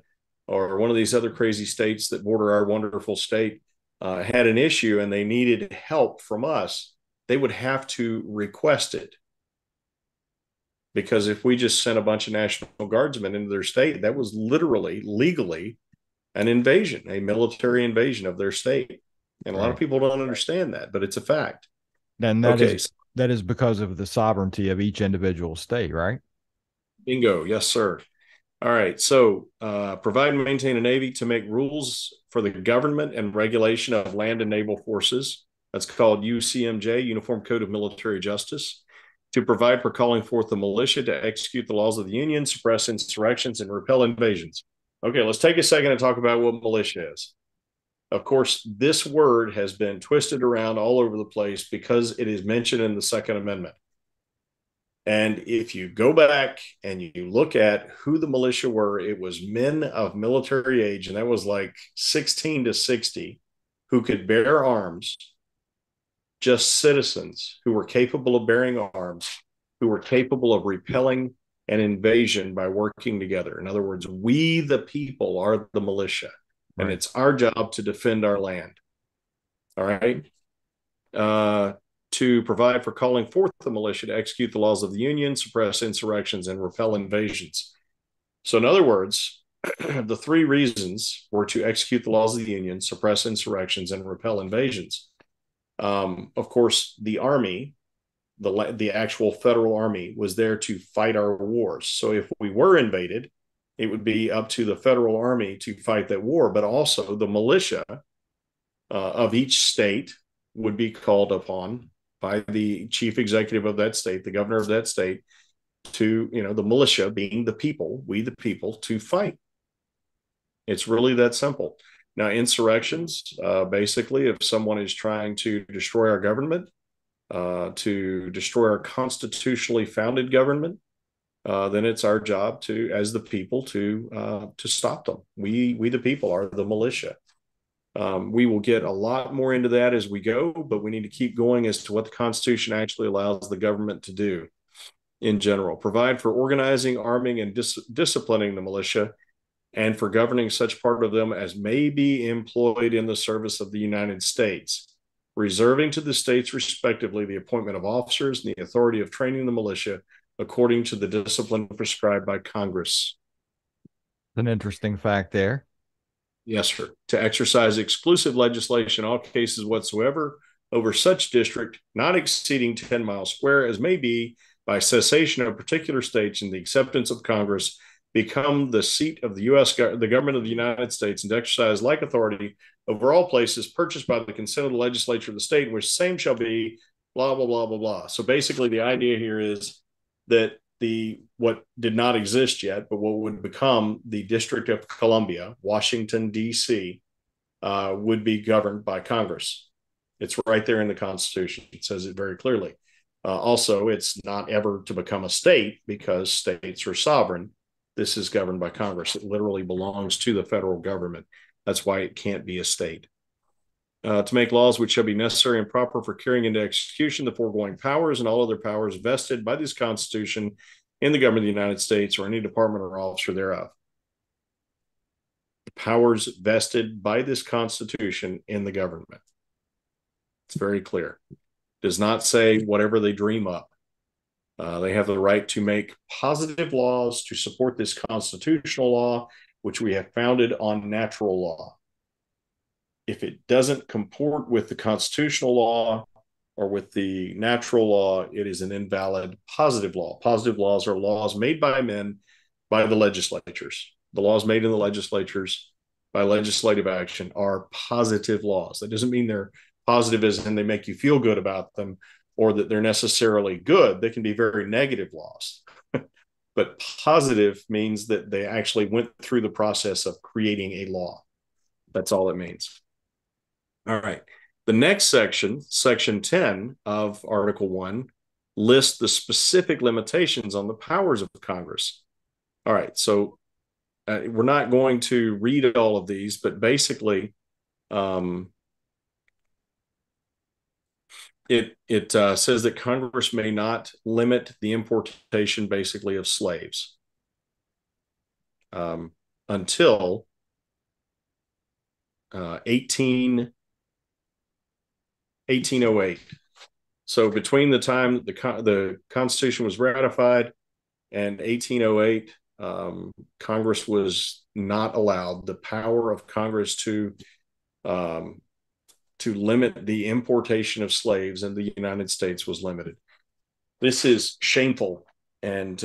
or one of these other crazy states that border our wonderful state had an issue and they needed help from us, they would have to request it. Because if we just sent a bunch of National Guardsmen into their state, that was literally, legally, an invasion, a military invasion of their state. And a lot of people don't understand that, but it's a fact. And that is because of the sovereignty of each individual state, right? Bingo. Yes, sir. All right. So provide and maintain a Navy to make rules for the government and regulation of land and naval forces. That's called UCMJ, Uniform Code of Military Justice. To provide for calling forth the militia to execute the laws of the Union, suppress insurrections, and repel invasions. Okay, let's take a second and talk about what militia is. Of course, this word has been twisted around all over the place because it is mentioned in the Second Amendment. And if you go back and you look at who the militia were, it was men of military age, and that was like 16 to 60, who could bear arms, just citizens who were capable of bearing arms, who were capable of repelling an invasion by working together. In other words, we the people are the militia, and it's our job to defend our land. All right. To provide for calling forth the militia to execute the laws of the Union, suppress insurrections, and repel invasions. So in other words, the three reasons were to execute the laws of the Union, suppress insurrections, and repel invasions. Of course, the army, the actual federal army, was there to fight our wars. So if we were invaded, it would be up to the federal army to fight that war, but also the militia of each state would be called upon by the chief executive of that state, the governor of that state, to, the militia being the people, we the people, to fight. It's really that simple. Now, insurrections, basically, if someone is trying to destroy our government, to destroy our constitutionally founded government, then it's our job to, as the people, to stop them. We the people are the militia. We will get a lot more into that as we go, but we need to keep going as to what the Constitution actually allows the government to do in general. Provide for organizing, arming, and disciplining the militia, and for governing such part of them as may be employed in the service of the United States, reserving to the states respectively the appointment of officers and the authority of training the militia according to the discipline prescribed by Congress. An interesting fact there. Yes, sir. To exercise exclusive legislation in all cases whatsoever over such district not exceeding 10 miles square as may be by cessation of particular states and the acceptance of Congress become the seat of the the government of the United States, and to exercise like authority over all places purchased by the consent of the legislature of the state in which same shall be blah, blah, blah, blah, blah. So basically the idea here is that what did not exist yet, but what would become the District of Columbia, Washington, D.C., would be governed by Congress. It's right there in the Constitution. It says it very clearly. Also, it's not ever to become a state because states are sovereign. This is governed by Congress. It literally belongs to the federal government. That's why it can't be a state. To make laws which shall be necessary and proper for carrying into execution the foregoing powers and all other powers vested by this Constitution in the government of the United States or any department or officer thereof. The powers vested by this Constitution in the government. It's very clear. It does not say whatever they dream up. They have the right to make positive laws to support this constitutional law, which we have founded on natural law. If it doesn't comport with the constitutional law or with the natural law, it is an invalid positive law. Positive laws are laws made by men by the legislatures. The laws made in the legislatures by legislative action are positive laws. That doesn't mean they're positive as in they make you feel good about them or that they're necessarily good. They can be very negative laws. But positive means that they actually went through the process of creating a law. That's all it means. All right. The next section, section 10 of Article 1, lists the specific limitations on the powers of Congress. All right. So we're not going to read all of these, but basically, it says that Congress may not limit the importation, basically, of slaves until 1808. So between the time the Constitution was ratified and 1808, Congress was not allowed. The power of Congress to limit the importation of slaves in the United States was limited. This is shameful and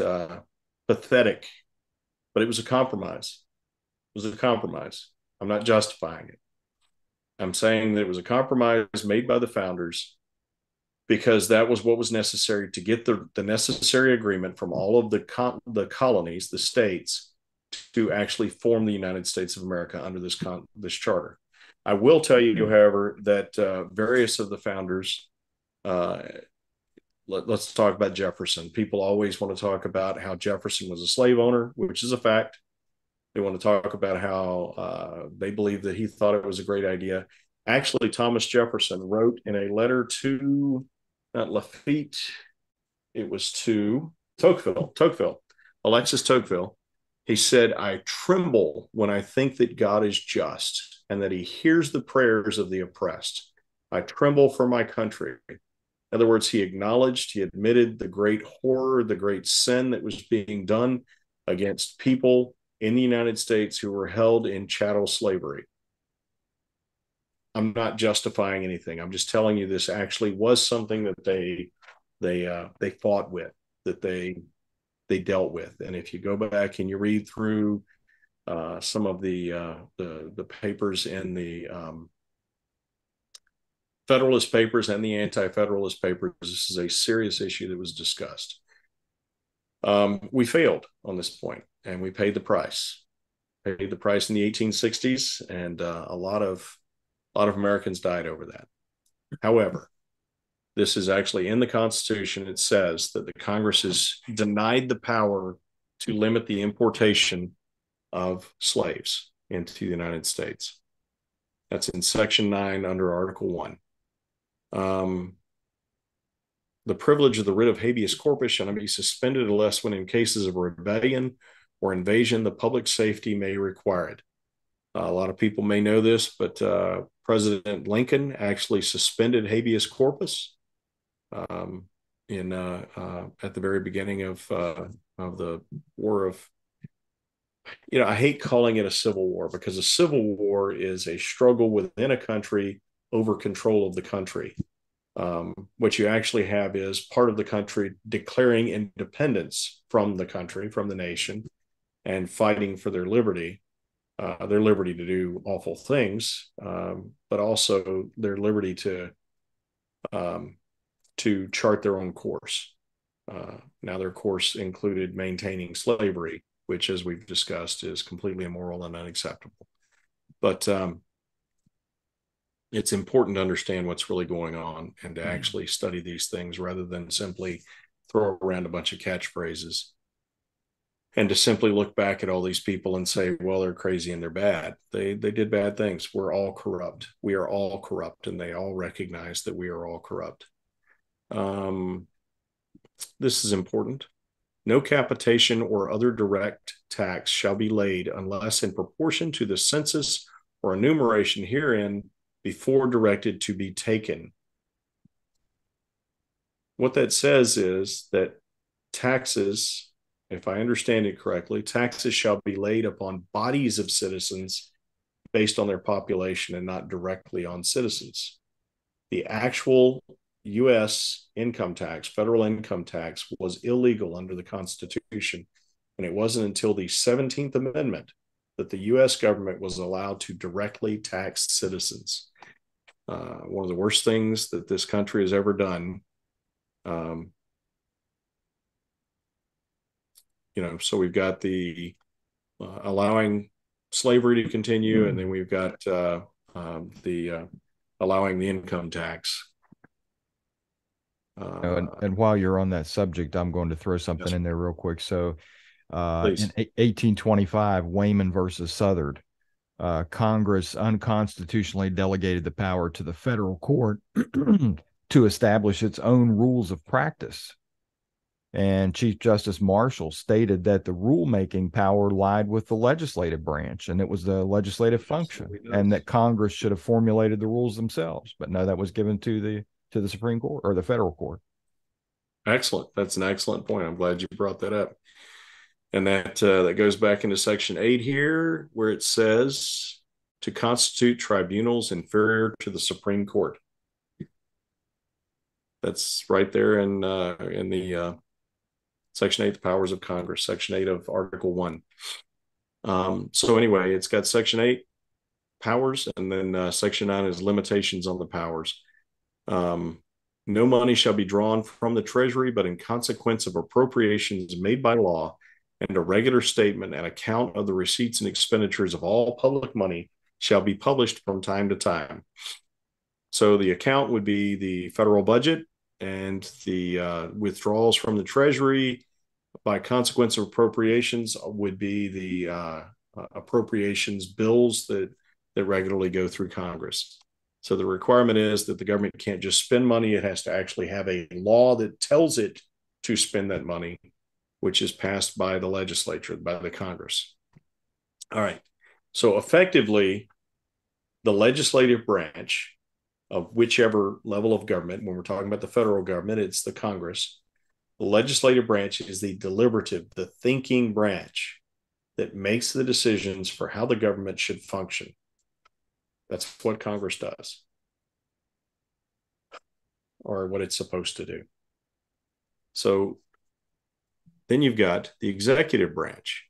pathetic, but it was a compromise. It was a compromise. I'm not justifying it. I'm saying that it was a compromise made by the founders because that was what was necessary to get the necessary agreement from all of the colonies, the states, to actually form the United States of America under this charter. I will tell you, however, that various of the founders, let's talk about Jefferson. People always want to talk about how Jefferson was a slave owner, which is a fact. They want to talk about how they believe that he thought it was a great idea. Actually, Thomas Jefferson wrote in a letter to, not Lafitte, it was to Tocqueville, Alexis Tocqueville. He said, "I tremble when I think that God is just and that he hears the prayers of the oppressed. I tremble for my country." In other words, he admitted the great horror, the great sin that was being done against people in the United States who were held in chattel slavery. I'm not justifying anything. I'm just telling you this actually was something that they fought with, that they dealt with. And if you go back and you read through some of the papers in the Federalist Papers and the Anti-Federalist Papers, this is a serious issue that was discussed. We failed on this point, and we paid the price. Paid the price in the 1860s, and a lot of Americans died over that. However, this is actually in the Constitution. It says that the Congress is denied the power to limit the importation of slaves into the United States. That's in Section 9 under Article 1. The privilege of the writ of habeas corpus shall not be suspended unless when in cases of rebellion or invasion, the public safety may require it. A lot of people may know this, but President Lincoln actually suspended habeas corpus at the very beginning of the war of, I hate calling it a civil war because a civil war is a struggle within a country over control of the country. What you actually have is part of the country declaring independence from the country, from the nation, and fighting for their liberty to do awful things, but also their liberty to chart their own course. Now, their course included maintaining slavery, which, as we've discussed, is completely immoral and unacceptable. But it's important to understand what's really going on and to actually study these things rather than simply throw around a bunch of catchphrases and to simply look back at all these people and say, well, they're crazy and they're bad. They did bad things. We're all corrupt. We are all corrupt, and they all recognize that we are all corrupt. This is important. No capitation or other direct tax shall be laid unless in proportion to the census or enumeration herein before directed to be taken. What that says is that taxes, if I understand it correctly, taxes shall be laid upon bodies of citizens based on their population and not directly on citizens. The actual US income tax, federal income tax, was illegal under the Constitution. And it wasn't until the 17th Amendment that the US government was allowed to directly tax citizens. One of the worst things that this country has ever done. So we've got the allowing slavery to continue, and then we've got the allowing the income tax. And while you're on that subject, I'm going to throw something in there real quick. So in 1825, Wayman versus Southard, Congress unconstitutionally delegated the power to the federal court to establish its own rules of practice. And Chief Justice Marshall stated that the rulemaking power lied with the legislative branch, and it was the legislative function, and that Congress should have formulated the rules themselves. But no, that was given to the Supreme Court or the federal court. Excellent. That's an excellent point. I'm glad you brought that up. And that goes back into Section 8 here, where it says to constitute tribunals inferior to the Supreme Court. That's right there in the Section 8, the powers of Congress, Section 8 of Article 1. So anyway, it's got Section 8 powers, and then Section 9 is limitations on the powers. No money shall be drawn from the Treasury, but in consequence of appropriations made by law, and a regular statement and account of the receipts and expenditures of all public money shall be published from time to time. So the account would be the federal budget, and the withdrawals from the Treasury by consequence of appropriations would be the appropriations bills that regularly go through Congress. So the requirement is that the government can't just spend money. It has to actually have a law that tells it to spend that money, which is passed by the legislature, by the Congress. All right. So effectively, the legislative branch of whichever level of government, when we're talking about the federal government, it's the Congress. The legislative branch is the deliberative, the thinking branch that makes the decisions for how the government should function. That's what Congress does, or what it's supposed to do. So then you've got the executive branch.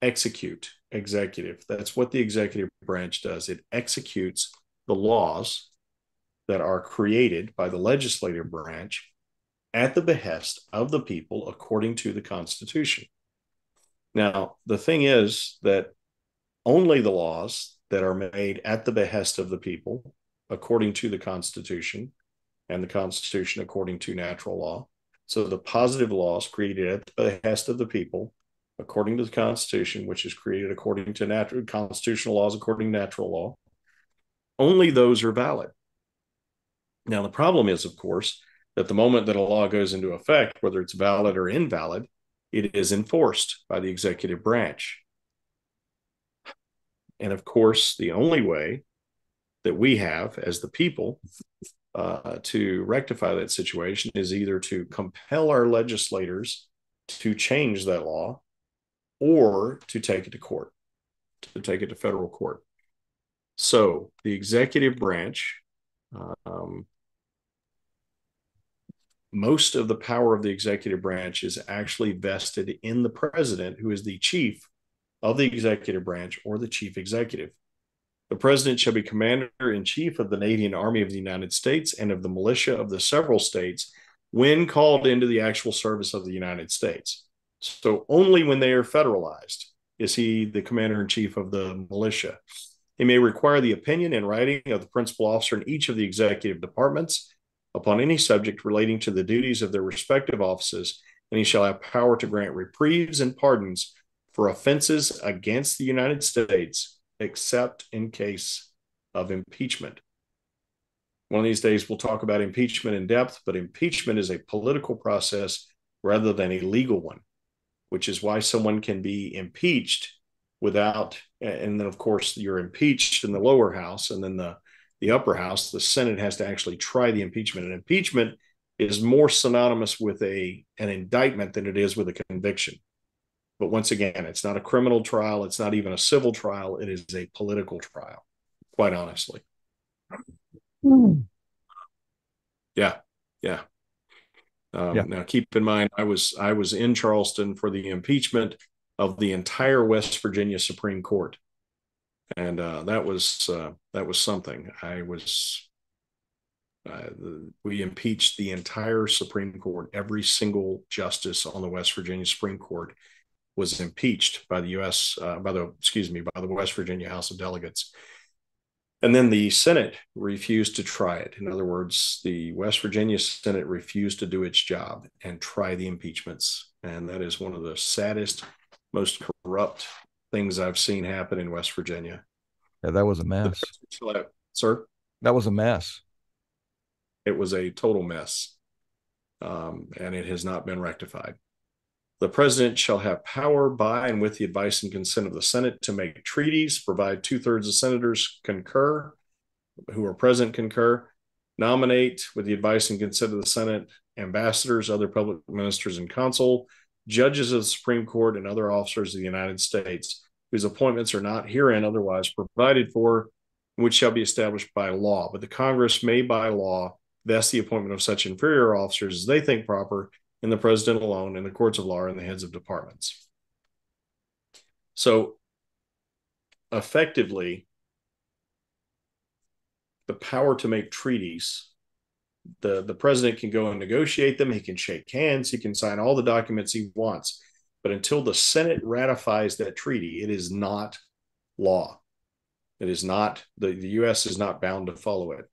Execute, executive. That's what the executive branch does. It executes the laws that are created by the legislative branch at the behest of the people according to the Constitution. Now, the thing is that only the laws that are made at the behest of the people according to the Constitution, and the Constitution according to natural law. So the positive laws created at the behest of the people according to the Constitution, which is created according to constitutional laws according to natural law, only those are valid. Now, the problem is, of course, that the moment that a law goes into effect, whether it's valid or invalid, it is enforced by the executive branch. And of course, the only way that we have as the people to rectify that situation is either to compel our legislators to change that law, or to take it to court, to take it to federal court. So the executive branch, most of the power of the executive branch is actually vested in the president, who is the chief of the executive branch, or the chief executive. The president shall be commander-in-chief of the Navy and Army of the United States and of the militia of the several states when called into the actual service of the United States. So only when they are federalized is he the commander-in-chief of the militia. He may require the opinion in writing of the principal officer in each of the executive departments upon any subject relating to the duties of their respective offices, and he shall have power to grant reprieves and pardons for offenses against the United States, except in case of impeachment. One of these days, we'll talk about impeachment in depth, but impeachment is a political process rather than a legal one, which is why someone can be impeached without, and then of course you're impeached in the lower house, and then the upper house, the Senate has to actually try the impeachment. And impeachment is more synonymous with an indictment than it is with a conviction. But once again, it's not a criminal trial. It's not even a civil trial. It is a political trial, quite honestly. Yeah. Now, keep in mind, I was in Charleston for the impeachment of the entire West Virginia Supreme Court, and that was something. We impeached the entire Supreme Court. Every single justice on the West Virginia Supreme Court was impeached by the West Virginia House of Delegates. And then the Senate refused to try it. In other words, the West Virginia Senate refused to do its job and try the impeachments. And that is one of the saddest, most corrupt things I've seen happen in West Virginia. Yeah, that was a mess. Sir? That was a mess. It was a total mess. And it has not been rectified. The president shall have power by and with the advice and consent of the Senate to make treaties, provide 2/3 of senators concur, who are present concur, nominate with the advice and consent of the Senate ambassadors, other public ministers and consul, judges of the Supreme Court, and other officers of the United States, whose appointments are not herein otherwise provided for, which shall be established by law. But the Congress may by law vest the appointment of such inferior officers as they think proper in the president alone, in the courts of law, and the heads of departments. So effectively, the power to make treaties, the president can go and negotiate them. He can shake hands. He can sign all the documents he wants. But until the Senate ratifies that treaty, it is not law. It is not, the U.S. is not bound to follow it.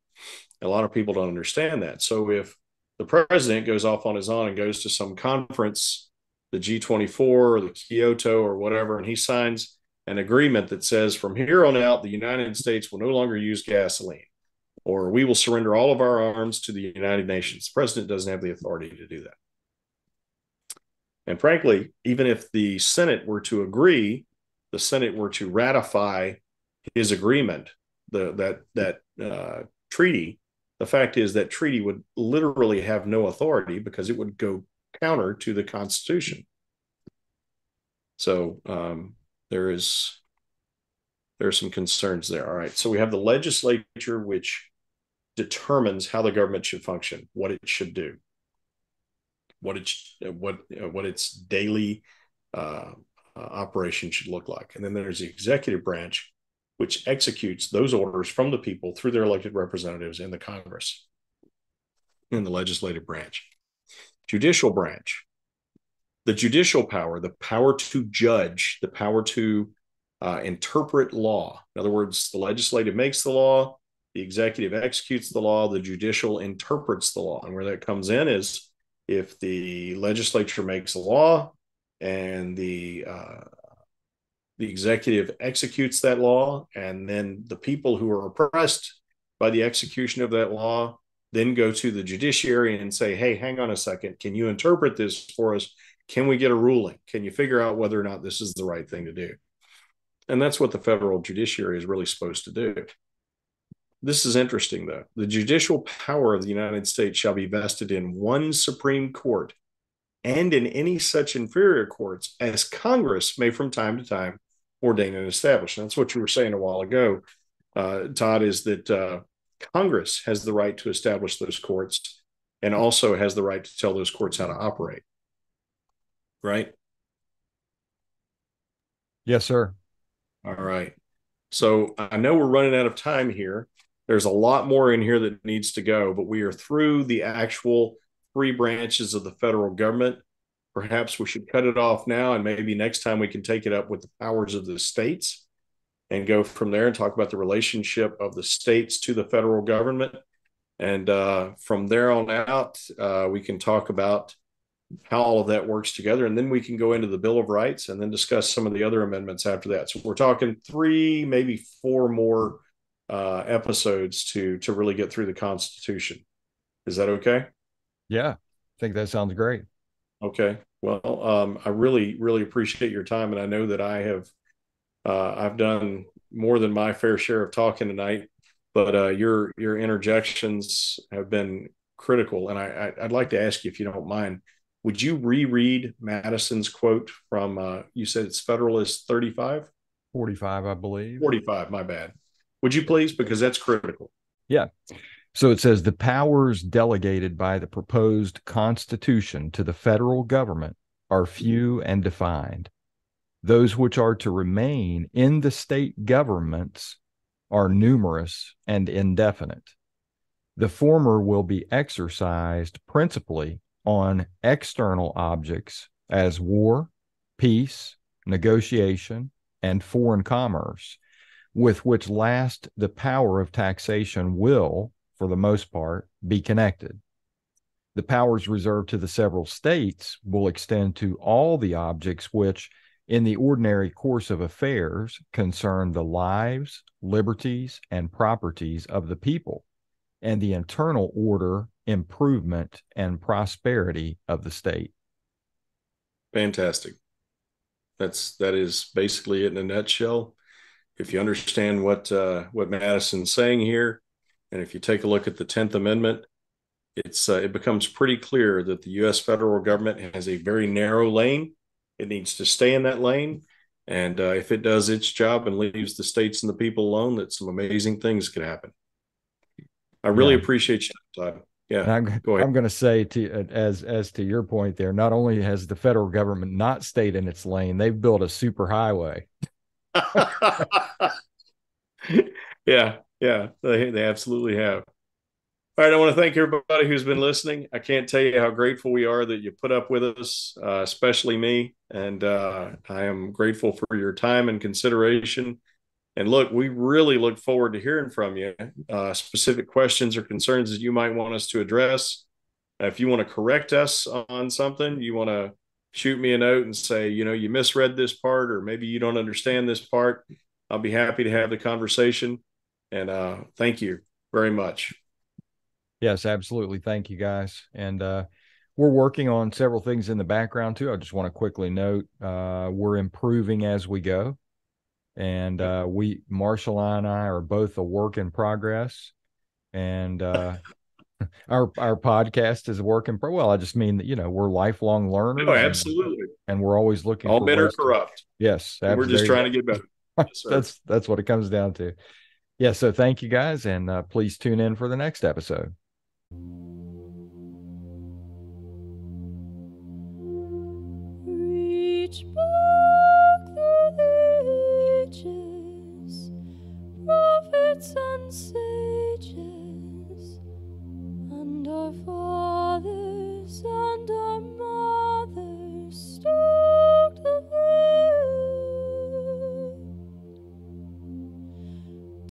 A lot of people don't understand that. So if the president goes off on his own and goes to some conference, the G24 or the Kyoto or whatever, and he signs an agreement that says from here on out, the United States will no longer use gasoline, or we will surrender all of our arms to the United Nations. The president doesn't have the authority to do that. And frankly, even if the Senate were to agree, the Senate were to ratify his agreement, that treaty, the fact is that treaty would literally have no authority because it would go counter to the Constitution. So there are some concerns there. All right. So we have the legislature, which determines how the government should function, what it should do, what its daily operation should look like. And then there's the executive branch, which executes those orders from the people through their elected representatives in the Congress, in the legislative branch. Judicial branch, the judicial power, the power to judge, the power to interpret law. In other words, the legislative makes the law, the executive executes the law, the judicial interprets the law. And where that comes in is if the legislature makes a law and the executive executes that law, and then the people who are oppressed by the execution of that law then go to the judiciary and say, hey, hang on a second, can you interpret this for us? Can we get a ruling? Can you figure out whether or not this is the right thing to do? And that's what the federal judiciary is really supposed to do. This is interesting, though. The judicial power of the United States shall be vested in one Supreme Court and in any such inferior courts as Congress may from time to time ordain and establish. And that's what you were saying a while ago, Todd, is that Congress has the right to establish those courts and also has the right to tell those courts how to operate. Right? Yes, sir. All right. So I know we're running out of time here. There's a lot more in here that needs to go, but we are through the actual 3 branches of the federal government. Perhaps we should cut it off now, and maybe next time we can take it up with the powers of the states. and go from there and talk about the relationship of the states to the federal government. And from there on out, we can talk about how all of that works together. And then we can go into the Bill of Rights and then discuss some of the other amendments after that. So we're talking 3, maybe 4 more episodes to really get through the Constitution. Is that okay? Yeah, I think that sounds great. Okay. Well, I really, really appreciate your time. And I know that I've done more than my fair share of talking tonight, but your interjections have been critical. And I'd like to ask you, if you don't mind, would you reread Madison's quote from, you said it's Federalist 35? 45, I believe. 45, my bad. Would you please? Because that's critical. Yeah. So it says the powers delegated by the proposed Constitution to the federal government are few and defined. Those which are to remain in the state governments are numerous and indefinite. The former will be exercised principally on external objects as war, peace, negotiation, and foreign commerce, with which last the power of taxation will, for the most part, be connected. The powers reserved to the several states will extend to all the objects which, in the ordinary course of affairs, concern the lives, liberties, and properties of the people, and the internal order, improvement, and prosperity of the state. Fantastic. That is basically it in a nutshell. If you understand what Madison's saying here, and if you take a look at the 10th Amendment, it becomes pretty clear that the U.S. federal government has a very narrow lane. It needs to stay in that lane. And if it does its job and leaves the states and the people alone, that some amazing things could happen. I really appreciate you, Todd. Yeah, go ahead. I'm going to say as to your point there, not only has the federal government not stayed in its lane, they've built a super highway. Yeah, they absolutely have. All right, I want to thank everybody who's been listening. I can't tell you how grateful we are that you put up with us, especially me. And I am grateful for your time and consideration. And look, we really look forward to hearing from you. Specific questions or concerns that you might want us to address. If you want to correct us on something, you want to shoot me a note and say, you misread this part, or maybe you don't understand this part. I'll be happy to have the conversation. And thank you very much. Yes, absolutely. Thank you, guys. And we're working on several things in the background too. I just want to quickly note we're improving as we go. And Marshall and I are both a work in progress. And our podcast is a work in progress. Well, I just mean that, we're lifelong learners. Oh, absolutely. And we're always looking all for men are corrupt. Yes. We're just trying to get better. Yes, that's what it comes down to. Yeah. So thank you, guys. And please tune in for the next episode. Reach